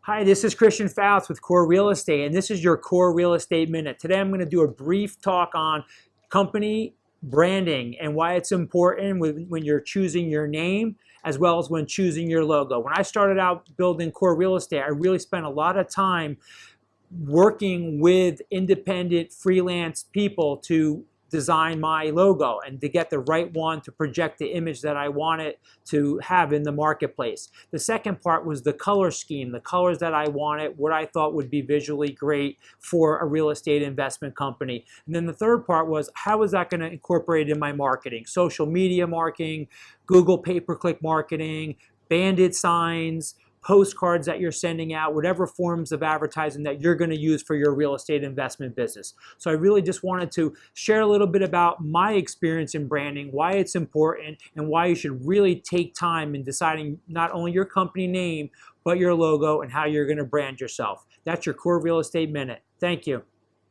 Hi, this is Christian Fouts with Core Real Estate, and this is your Core Real Estate Minute. Today I'm going to do a brief talk on company branding and why it's important when you're choosing your name as well as when choosing your logo. When I started out building Core Real Estate, I really spent a lot of time working with independent freelance people to design my logo and to get the right one to project the image that I wanted to have in the marketplace. The second part was the color scheme, the colors that I wanted, what I thought would be visually great for a real estate investment company. And then the third part was how was that going to incorporate in my marketing, social media marketing, Google pay-per-click marketing, bandit signs, postcards that you're sending out, whatever forms of advertising that you're going to use for your real estate investment business. So I really just wanted to share a little bit about my experience in branding, why it's important, and why you should really take time in deciding not only your company name, but your logo and how you're going to brand yourself. That's your Core Real Estate Minute. Thank you.